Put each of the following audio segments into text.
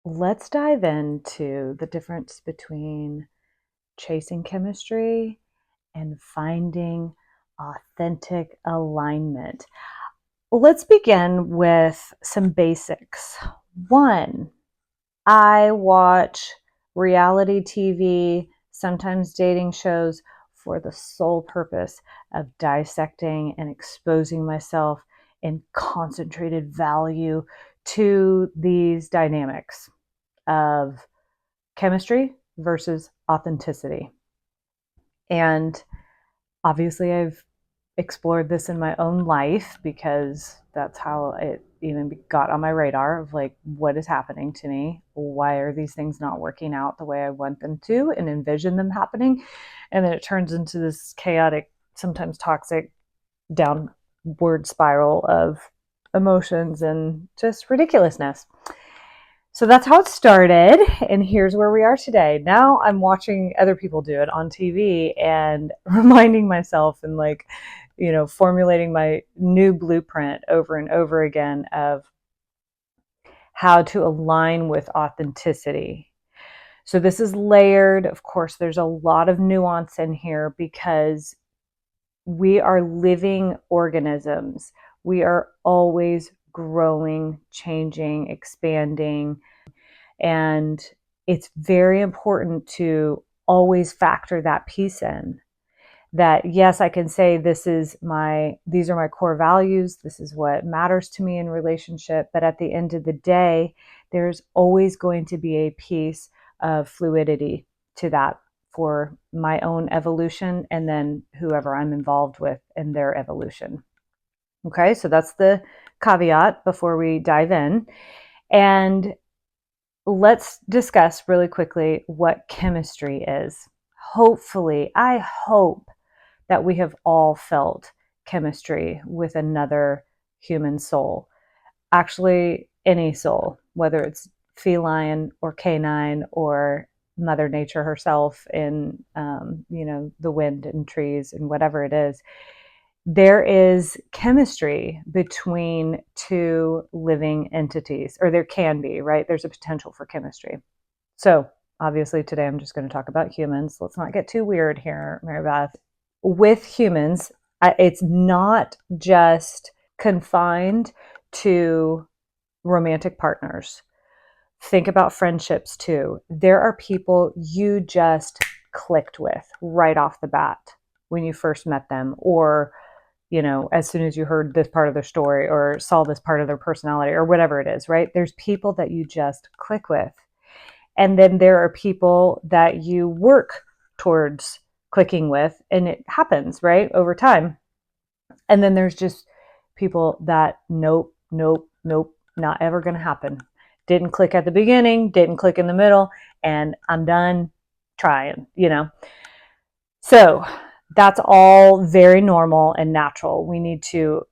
Let's dive into the difference between chasing chemistry and finding authentic alignment. Let's begin with some basics. One, I watch reality TV, sometimes dating shows, for the sole purpose of dissecting and exposing myself in concentrated value to these dynamics of chemistry versus authenticity. And obviously, I've explored this in my own life because that's how it even got on my radar of like, what is happening to me? Why are these things not working out the way I want them to and envision them happening? And then it turns into this chaotic, sometimes toxic, downward spiral of emotions and just ridiculousness. So that's how it started, and here's where we are today. Now I'm watching other people do it on TV and reminding myself and formulating my new blueprint over and over again of how to align with authenticity. So this is layered. Of course, there's a lot of nuance in here because we are living organisms. We are always growing, changing, expanding. And it's very important to always factor that piece in. That yes, I can say these are my core values. This is what matters to me in relationship. But at the end of the day, there's always going to be a piece of fluidity to that for my own evolution and then whoever I'm involved with in their evolution. Okay, so that's the caveat before we dive in. And let's discuss really quickly what chemistry is. Hopefully, I hope that we have all felt chemistry with another human soul. Actually, any soul, whether it's feline or canine or Mother Nature herself in, the wind and trees and whatever it is. There is chemistry between two living entities, or there can be, right? There's a potential for chemistry. So, obviously, today I'm just going to talk about humans. Let's not get too weird here, Mary Beth. With humans, it's not just confined to romantic partners. Think about friendships too. There are people you just clicked with right off the bat when you first met them, or as soon as you heard this part of their story or saw this part of their personality or whatever it is, right? There's people that you just click with. And then there are people that you work towards clicking with, and it happens, right? Over time. And then there's just people that nope, nope, nope, not ever going to happen. Didn't click at the beginning, didn't click in the middle, and I'm done trying. So that's all very normal and natural. We need to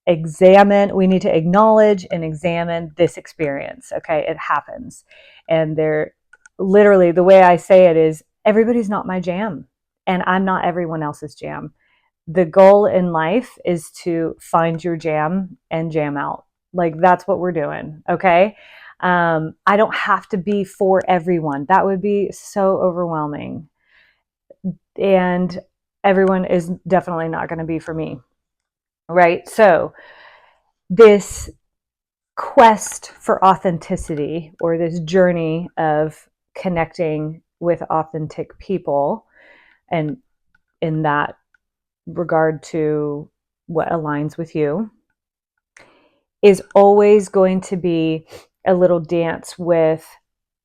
acknowledge and examine this experience. Okay, it happens. And literally, the way I say it is, everybody's not my jam, and I'm not everyone else's jam. The goal in life is to find your jam and jam out. Like, that's what we're doing. Okay. I don't have to be for everyone. That would be so overwhelming. And everyone is definitely not going to be for me. Right. So, this quest for authenticity, or this journey of connecting with authentic people, and in that regard to what aligns with you, is always going to be a little dance with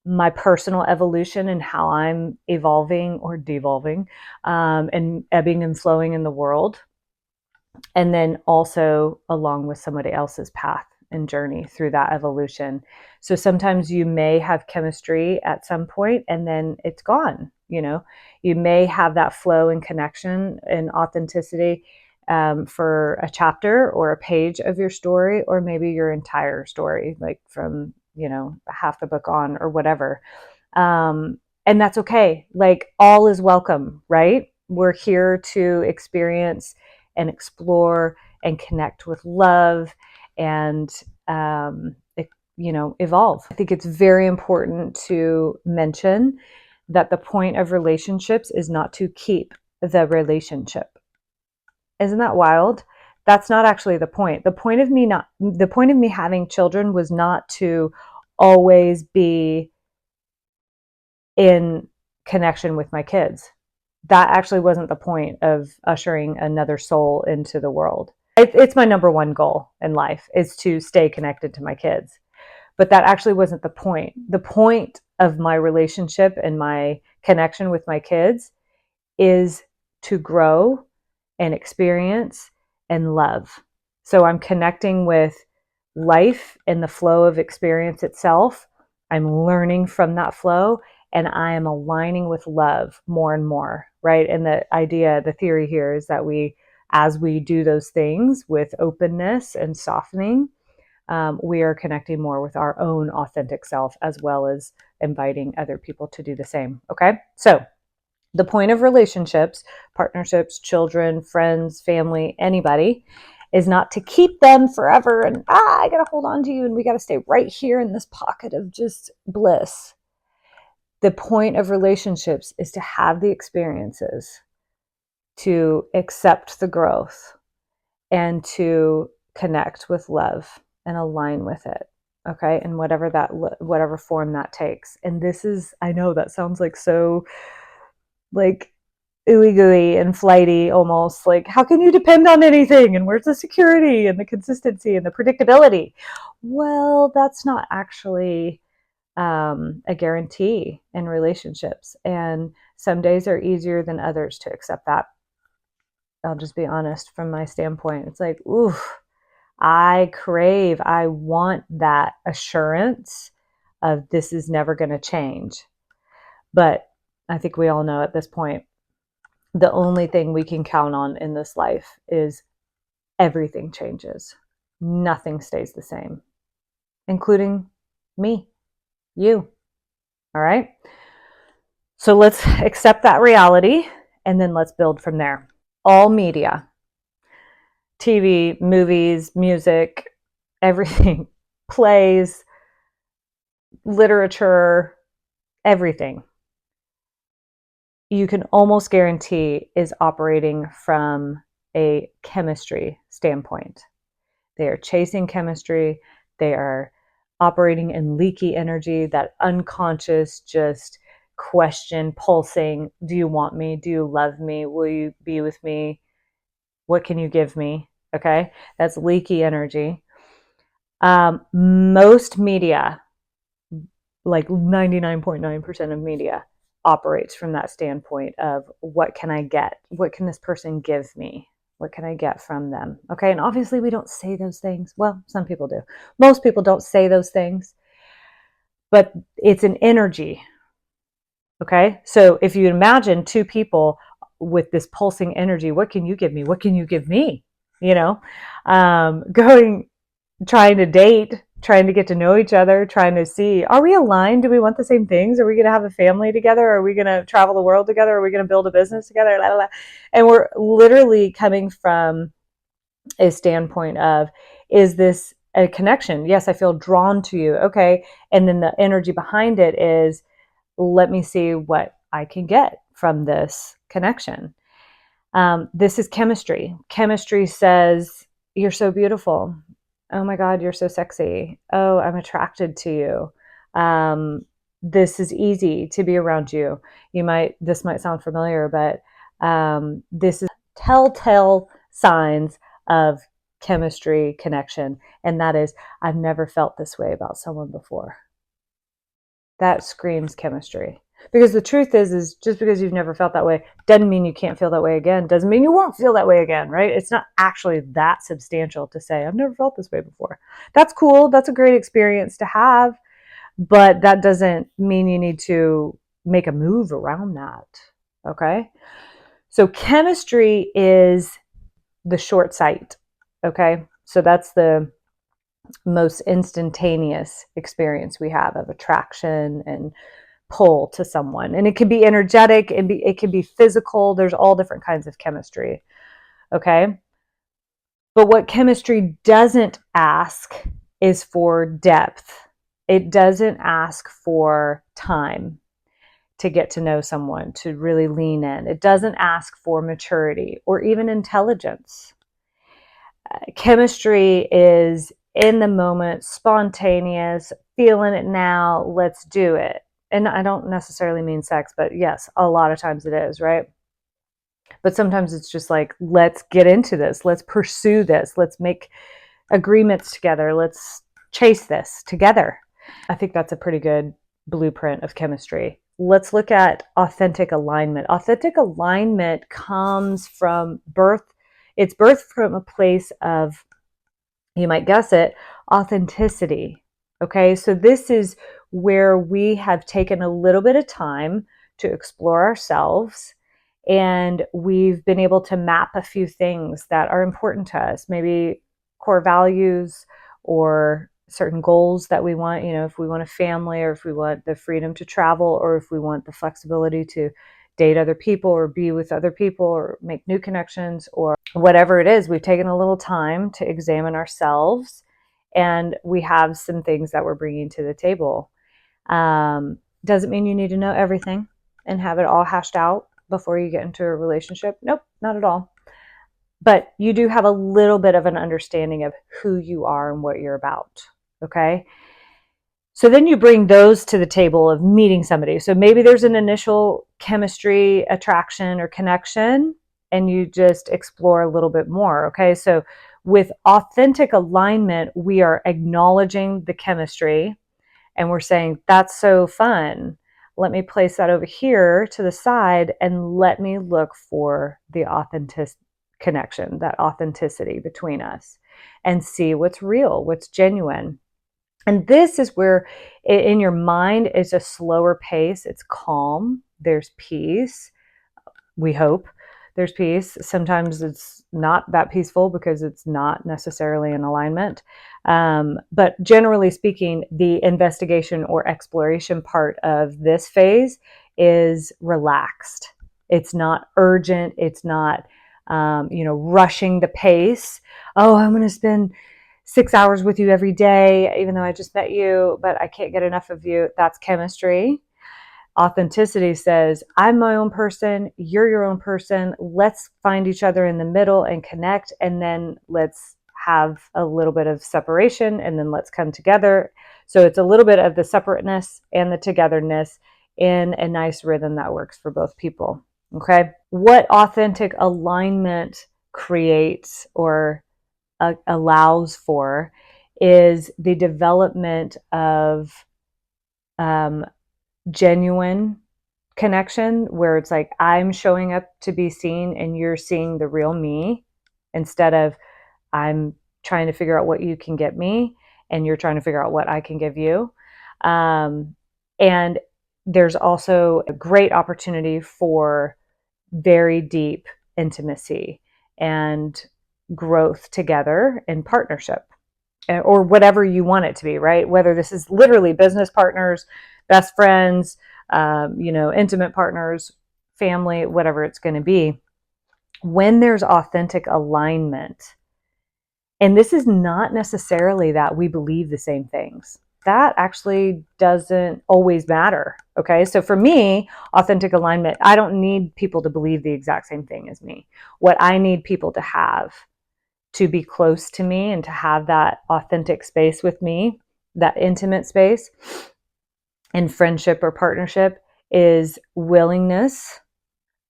my personal evolution and how I'm evolving or devolving, and ebbing and flowing in the world. And then also along with somebody else's path and journey through that evolution. So sometimes you may have chemistry at some point and then it's gone. You may have that flow and connection and authenticity, for a chapter or a page of your story, or maybe your entire story, like from, half the book on or whatever. And that's okay. Like, all is welcome, right? We're here to experience and explore and connect with love and evolve. I think it's very important to mention that the point of relationships is not to keep the relationship. Isn't that wild? That's not actually the point. The point of me having children was not to always be in connection with my kids. That actually wasn't the point of ushering another soul into the world. It's my number one goal in life, is to stay connected to my kids. But that actually wasn't the point. The point of my relationship and my connection with my kids is to grow and experience and love. So I'm connecting with life and the flow of experience itself. I'm learning from that flow, and I am aligning with love more and more, right? And the theory here is that as we do those things with openness and softening, we are connecting more with our own authentic self, as well as inviting other people to do the same. Okay. So the point of relationships, partnerships, children, friends, family, anybody, is not to keep them forever and I gotta hold on to you and we gotta stay right here in this pocket of just bliss. The point of relationships is to have the experiences, to accept the growth, and to connect with love and align with it. Okay. And whatever form that takes. And I know that sounds like so like ooey gooey and flighty almost. Like, how can you depend on anything? And where's the security and the consistency and the predictability? Well, that's not actually a guarantee in relationships. And some days are easier than others to accept that. I'll just be honest from my standpoint. It's like, ooh, I want that assurance of this is never going to change. But I think we all know at this point, the only thing we can count on in this life is everything changes. Nothing stays the same, including me, you. All right. So let's accept that reality and then let's build from there. All media, TV, movies, music, everything, plays, literature, everything, you can almost guarantee is operating from a chemistry standpoint. They are chasing chemistry. They are operating in leaky energy, that unconscious just question, pulsing. Do you want me? Do you love me? Will you be with me? What can you give me? Okay. That's leaky energy. Most media, like 99.9% of media, operates from that standpoint of what can I get? What can this person give me? What can I get from them? Okay. And obviously, we don't say those things. Well, some people do. Most people don't say those things, but it's an energy. Okay. So if you imagine two people with this pulsing energy, what can you give me? What can you give me? You know, trying to date, trying to get to know each other, trying to see, are we aligned? Do we want the same things? Are we going to have a family together? Are we going to travel the world together? Are we going to build a business together? La, la, la. And we're literally coming from a standpoint of, is this a connection? Yes, I feel drawn to you. Okay. And then the energy behind it is, let me see what I can get from this connection. This is chemistry. Chemistry says, you're so beautiful. Oh my God, you're so sexy. Oh, I'm attracted to you. This is easy to be around you. This might sound familiar, but this is telltale signs of chemistry connection. And that is, I've never felt this way about someone before. That screams chemistry. Because the truth is just because you've never felt that way doesn't mean you can't feel that way again. Doesn't mean you won't feel that way again, right? It's not actually that substantial to say, I've never felt this way before. That's cool. That's a great experience to have. But that doesn't mean you need to make a move around that. Okay. So chemistry is the short sight. Okay. So that's the most instantaneous experience we have of attraction and pull to someone. And it can be energetic, it can be physical. There's all different kinds of chemistry. Okay. But what chemistry doesn't ask is for depth. It doesn't ask for time to get to know someone, to really lean in. It doesn't ask for maturity or even intelligence. Chemistry is in the moment, spontaneous, feeling it now, let's do it. And I don't necessarily mean sex, but yes, a lot of times it is, right? But sometimes it's just like, let's get into this, let's pursue this, let's make agreements together, let's chase this together. I think that's a pretty good blueprint of chemistry. Let's look at authentic alignment. Authentic alignment comes from birth. It's birthed from a place of, you might guess it, authenticity. Okay, so this is where we have taken a little bit of time to explore ourselves, and we've been able to map a few things that are important to us, maybe core values or certain goals that we want, if we want a family, or if we want the freedom to travel, or if we want the flexibility to date other people or be with other people or make new connections, or whatever it is. We've taken a little time to examine ourselves, and we have some things that we're bringing to the table. Doesn't mean you need to know everything and have it all hashed out before you get into a relationship. Nope, not at all. But you do have a little bit of an understanding of who you are and what you're about. Okay. So then you bring those to the table of meeting somebody. So maybe there's an initial chemistry, attraction, or connection, and you just explore a little bit more. Okay. So with authentic alignment, we are acknowledging the chemistry and we're saying, that's so fun. Let me place that over here to the side and let me look for the authentic connection, that authenticity between us, and see what's real, what's genuine. And this is where in your mind is a slower pace. It's calm. There's peace. We hope there's peace. Sometimes it's not that peaceful because it's not necessarily in alignment. But generally speaking, the investigation or exploration part of this phase is relaxed. It's not urgent. It's not, rushing the pace. Oh, I'm going to spend 6 hours with you every day, even though I just met you, but I can't get enough of you. That's chemistry. Authenticity says, I'm my own person, you're your own person. Let's find each other in the middle and connect, and then let's have a little bit of separation, and then let's come together. So it's a little bit of the separateness and the togetherness in a nice rhythm that works for both people. Okay. What authentic alignment creates or allows for is the development of genuine connection, where it's like, I'm showing up to be seen and you're seeing the real me, instead of I'm trying to figure out what you can get me and you're trying to figure out what I can give you. And there's also a great opportunity for very deep intimacy and growth together in partnership, or whatever you want it to be, right? Whether this is literally business partners, best friends, intimate partners, family, whatever it's going to be. When there's authentic alignment, and this is not necessarily that we believe the same things. That actually doesn't always matter. Okay. So for me, authentic alignment, I don't need people to believe the exact same thing as me. What I need people to have to be close to me and to have that authentic space with me, that intimate space in friendship or partnership, is willingness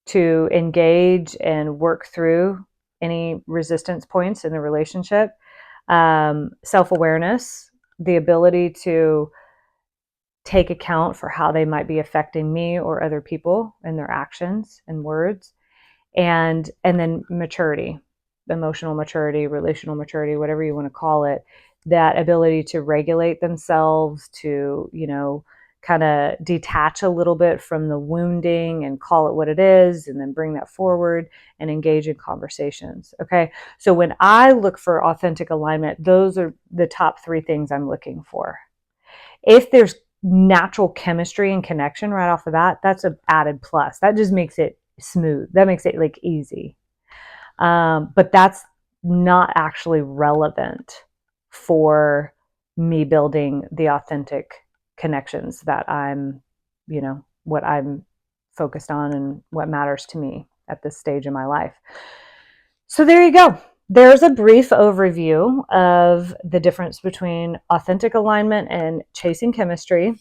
to engage and work through any resistance points in the relationship, self-awareness, the ability to take account for how they might be affecting me or other people in their actions and words, and then maturity, emotional maturity, relational maturity, whatever you want to call it, that ability to regulate themselves, to, kind of detach a little bit from the wounding and call it what it is, and then bring that forward and engage in conversations. Okay. So when I look for authentic alignment, those are the top three things I'm looking for. If there's natural chemistry and connection right off the bat, that's an added plus. That just makes it smooth. That makes it like easy. But that's not actually relevant for me building the authentic connections that I'm, what I'm focused on and what matters to me at this stage in my life. So there you go. There's a brief overview of the difference between authentic alignment and chasing chemistry.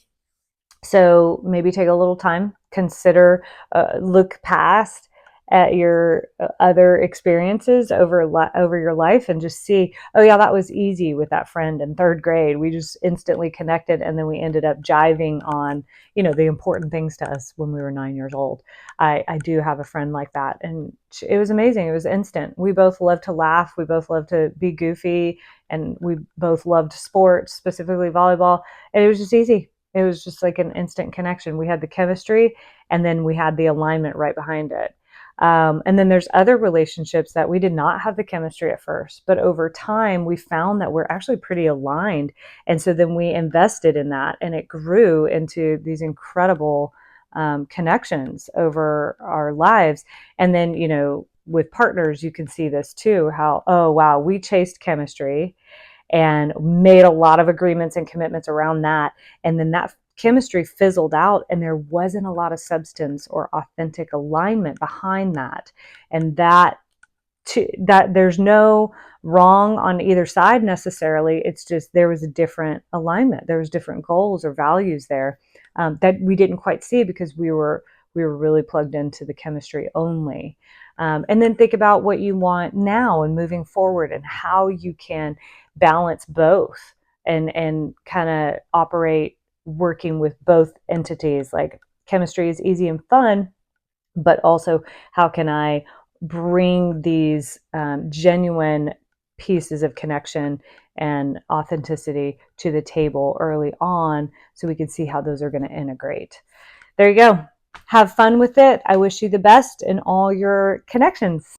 So maybe take a little time, consider, look past at your other experiences over your life, and just see, oh yeah, that was easy with that friend in third grade. We just instantly connected, and then we ended up jiving on, the important things to us when we were 9 years old. I do have a friend like that, and it was amazing. It was instant. We both loved to laugh. We both loved to be goofy, and we both loved sports, specifically volleyball. And it was just easy. It was just like an instant connection. We had the chemistry, and then we had the alignment right behind it. And then there's other relationships that we did not have the chemistry at first, but over time we found that we're actually pretty aligned. And so then we invested in that, and it grew into these incredible connections over our lives. And then, with partners, you can see this too, how, oh, wow, we chased chemistry and made a lot of agreements and commitments around that. And then that chemistry fizzled out, and there wasn't a lot of substance or authentic alignment behind that. And that there's no wrong on either side necessarily. It's just there was a different alignment. There was different goals or values there that we didn't quite see because we were really plugged into the chemistry only. And then think about what you want now and moving forward, and how you can balance both, and kind of operate working with both entities. Like, chemistry is easy and fun, but also how can I bring these genuine pieces of connection and authenticity to the table early on, so we can see how those are going to integrate. There you go. Have fun with it. I wish you the best in all your connections.